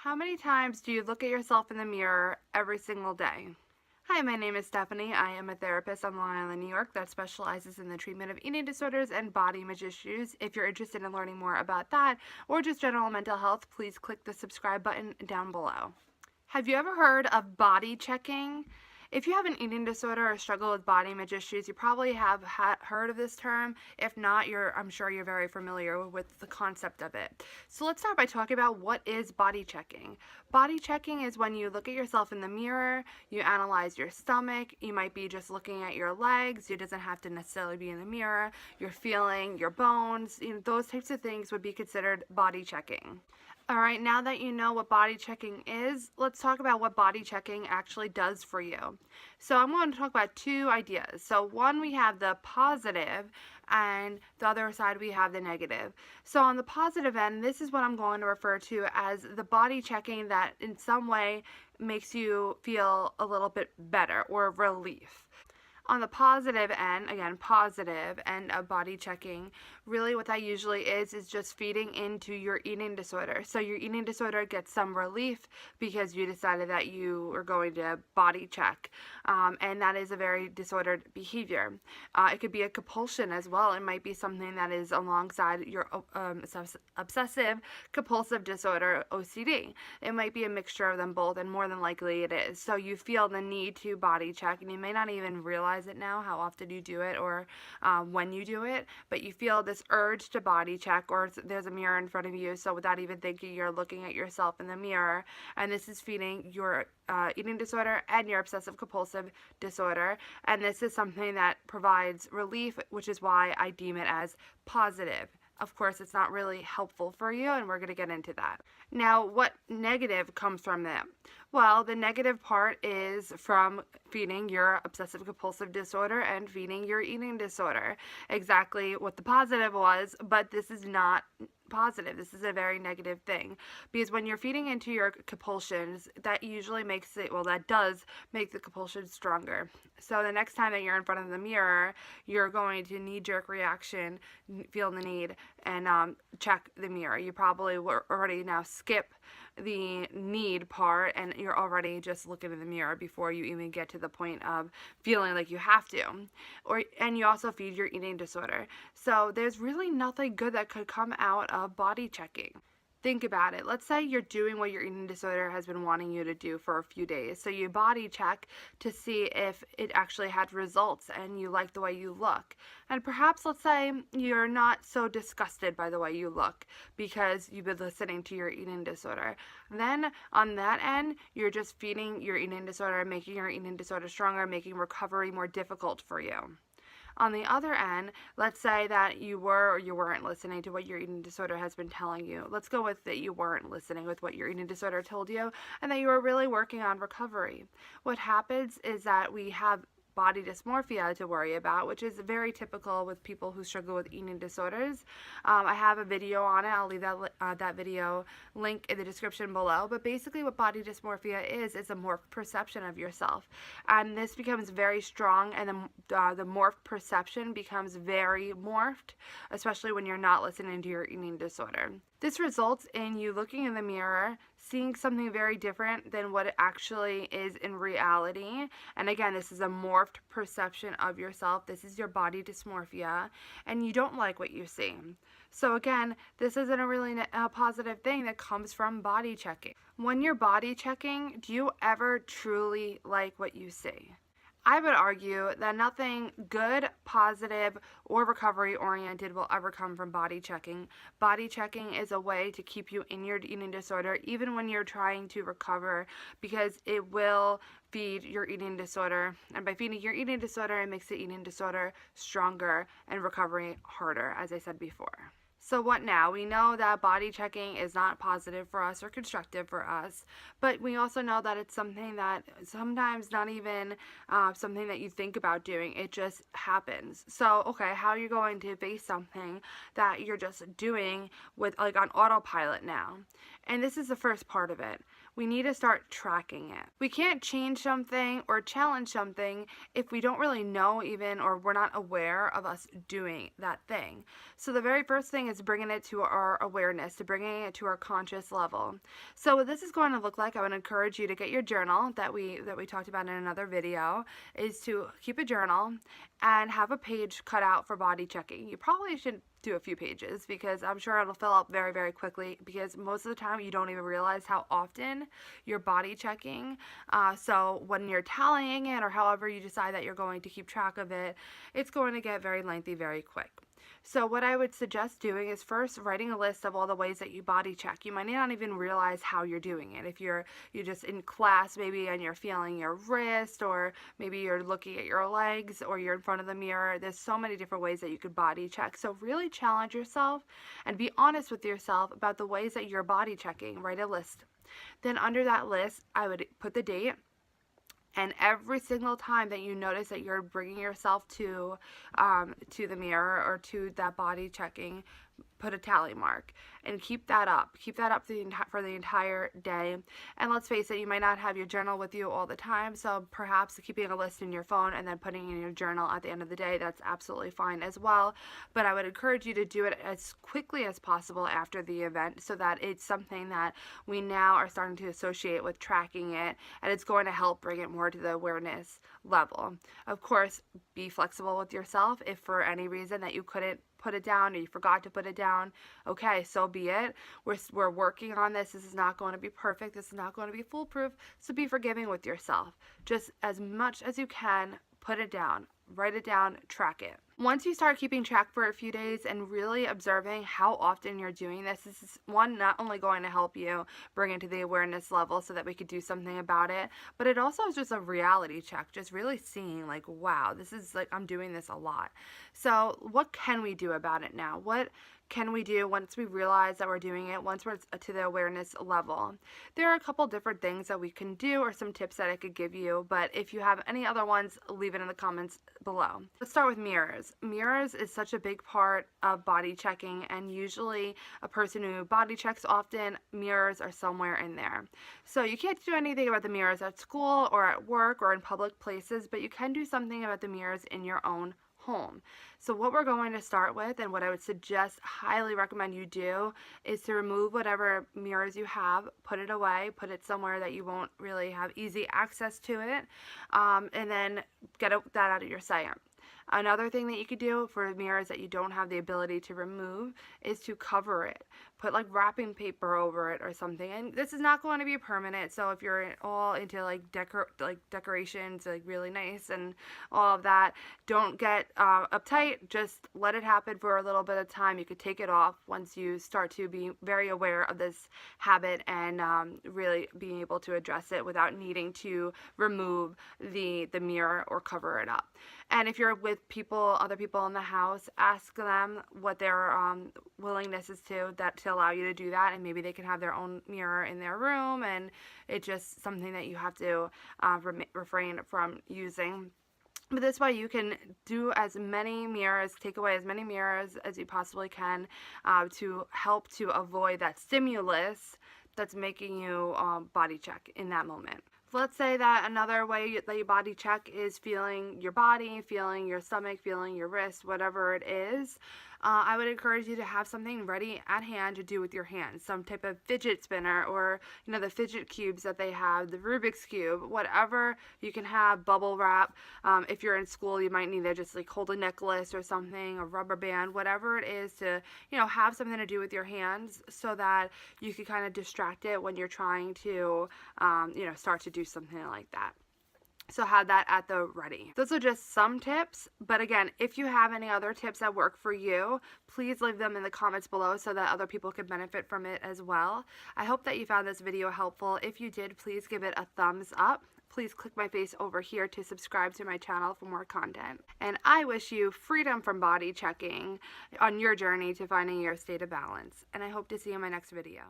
How many times do you look at yourself in the mirror every single day? Hi, my name is Stephanie. I am a therapist on Long Island, New York that specializes in the treatment of eating disorders and body image issues. If you're interested in learning more about that or just general mental health, please click the subscribe button down below. Have you ever heard of body checking? If you have an eating disorder or struggle with body image issues, you probably have heard of this term. If not, I'm sure you're very familiar with the concept of it. So let's start by talking about what is body checking. Body checking is when you look at yourself in the mirror, you analyze your stomach, you might be just looking at your legs, it doesn't have to necessarily be in the mirror, you're feeling your bones, those types of things would be considered body checking. All right, now that you know what body checking is, let's talk about what body checking actually does for you. So I'm going to talk about two ideas. So one, we have the positive, and the other side we have the negative. So on the positive end, this is what I'm going to refer to as the body checking that in some way makes you feel a little bit better or relief. On the positive end, again, positive end of body checking, really what that usually is just feeding into your eating disorder. So your eating disorder gets some relief because you decided that you are going to body check, and that is a very disordered behavior. It could be a compulsion as well. It might be something that is alongside your obsessive compulsive disorder, OCD. It might be a mixture of them both, and more than likely it is. So you feel the need to body check, and you may not even realize it now how often you do it or when you do it, but you feel this urge to body check, or there's a mirror in front of you, so without even thinking you're looking at yourself in the mirror, and this is feeding your eating disorder and your obsessive compulsive disorder, and this is something that provides relief, which is why I deem it as positive. Of course, it's not really helpful for you, and we're going to get into that. Now, what negative comes from that? Well, the negative part is from feeding your obsessive compulsive disorder and feeding your eating disorder. Exactly what the positive was, but this is not positive. This is a very negative thing, because when you're feeding into your compulsions, that usually makes it, well, that does make the compulsion stronger. So the next time that you're in front of the mirror, you're going to knee-jerk reaction, feel the need, and check the mirror. You probably will already now skip the need part, and you're already just looking in the mirror before you even get to the point of feeling like you have to. And you also feed your eating disorder. So there's really nothing good that could come out of body checking. Think about it. Let's say you're doing what your eating disorder has been wanting you to do for a few days. So you body check to see if it actually had results and you like the way you look. And perhaps, let's say, you're not so disgusted by the way you look because you've been listening to your eating disorder. Then on that end, you're just feeding your eating disorder, making your eating disorder stronger, making recovery more difficult for you. On the other end, let's say that you were or you weren't listening to what your eating disorder has been telling you. Let's go with that you weren't listening with what your eating disorder told you, and that you were really working on recovery. What happens is that we have body dysmorphia to worry about, which is very typical with people who struggle with eating disorders. I have a video on it. I'll leave that video link in the description below. But basically what body dysmorphia is a morphed perception of yourself. And this becomes very strong, and the morphed perception becomes very morphed, especially when you're not listening to your eating disorder. This results in you looking in the mirror, seeing something very different than what it actually is in reality. And again, this is a morphed perception of yourself. This is your body dysmorphia, and you don't like what you see. So again, this isn't a really positive thing that comes from body checking. When you're body checking, do you ever truly like what you see? I would argue that nothing good, positive, or recovery-oriented will ever come from body checking. Body checking is a way to keep you in your eating disorder even when you're trying to recover, because it will feed your eating disorder. And by feeding your eating disorder, it makes the eating disorder stronger and recovery harder, as I said before. So what now? We know that body checking is not positive for us or constructive for us, but we also know that it's something that sometimes not even something that you think about doing. It just happens. So, okay, how are you going to face something that you're just doing with on autopilot now? And this is the first part of it. We need to start tracking it. We can't change something or challenge something if we don't really know even, or we're not aware of us doing that thing. So the very first thing is bringing it to our awareness, to bringing it to our conscious level. So what this is going to look like, I would encourage you to get your journal that we talked about in another video, is to keep a journal and have a page cut out for body checking. You probably should do a few pages because I'm sure it'll fill up very, very quickly, because most of the time you don't even realize how often you're body checking. So when you're tallying it, or however you decide that you're going to keep track of it, it's going to get very lengthy very quick. So what I would suggest doing is first writing a list of all the ways that you body check. You might not even realize how you're doing it. If you're just in class maybe and you're feeling your wrist, or maybe you're looking at your legs, or you're in front of the mirror, there's so many different ways that you could body check. So really challenge yourself and be honest with yourself about the ways that you're body checking. Write a list. Then under that list, I would put the date. And every single time that you notice that you're bringing yourself to the mirror or to that body checking, put a tally mark and keep that up. Keep that up for the entire day. And let's face it, you might not have your journal with you all the time, so perhaps keeping a list in your phone and then putting in your journal at the end of the day, that's absolutely fine as well. But I would encourage you to do it as quickly as possible after the event, so that it's something that we now are starting to associate with tracking it, and it's going to help bring it more to the awareness level. Of course, be flexible with yourself. If for any reason that you couldn't put it down, or you forgot to put it down, okay, so be it. We're working on this. This is not going to be perfect. This is not going to be foolproof. So be forgiving with yourself. Just as much as you can, put it down, write it down, track it. Once you start keeping track for a few days and really observing how often you're doing this is not only going to help you bring it to the awareness level so that we could do something about it, but it also is just a reality check, just really seeing like, wow, this is like, I'm doing this a lot. So what can we do about it now? What can we do once we realize that we're doing it, once we're to the awareness level? There are a couple different things that we can do, or some tips that I could give you, but if you have any other ones, leave it in the comments below. Let's start with mirrors. Mirrors is such a big part of body checking, and usually a person who body checks often, mirrors are somewhere in there. So you can't do anything about the mirrors at school or at work or in public places, but you can do something about the mirrors in your own home. So what we're going to start with, and what I would suggest, highly recommend you do, is to remove whatever mirrors you have, put it away, put it somewhere that you won't really have easy access to it, and then get that out of your sight. Another thing that you could do for mirrors that you don't have the ability to remove is to cover it. Put like wrapping paper over it or something. And this is not going to be permanent, so if you're all into like decorations, like really nice and all of that, don't get uptight. Just let it happen for a little bit of time. You could take it off once you start to be very aware of this habit, and really being able to address it without needing to remove the mirror or cover it up. And if you're with other people in the house, ask them what their willingness is to allow you to do that, and maybe they can have their own mirror in their room, and it's just something that you have to refrain from using. But this way you can do as many mirrors, take away as many mirrors as you possibly can, to help to avoid that stimulus that's making you body check in that moment. Let's say that another way that you body check is feeling your body, feeling your stomach, feeling your wrist, whatever it is. I would encourage you to have something ready at hand to do with your hands, some type of fidget spinner, or the fidget cubes that they have, the Rubik's Cube, whatever you can have, bubble wrap. If you're in school, you might need to just like hold a necklace or something, a rubber band, whatever it is, to have something to do with your hands so that you can kind of distract it when you're trying to start to do something like that. So have that at the ready. Those are just some tips, but again, if you have any other tips that work for you, please leave them in the comments below so that other people can benefit from it as well. I hope that you found this video helpful. If you did, please give it a thumbs up. Please click my face over here to subscribe to my channel for more content. And I wish you freedom from body checking on your journey to finding your state of balance. And I hope to see you in my next video.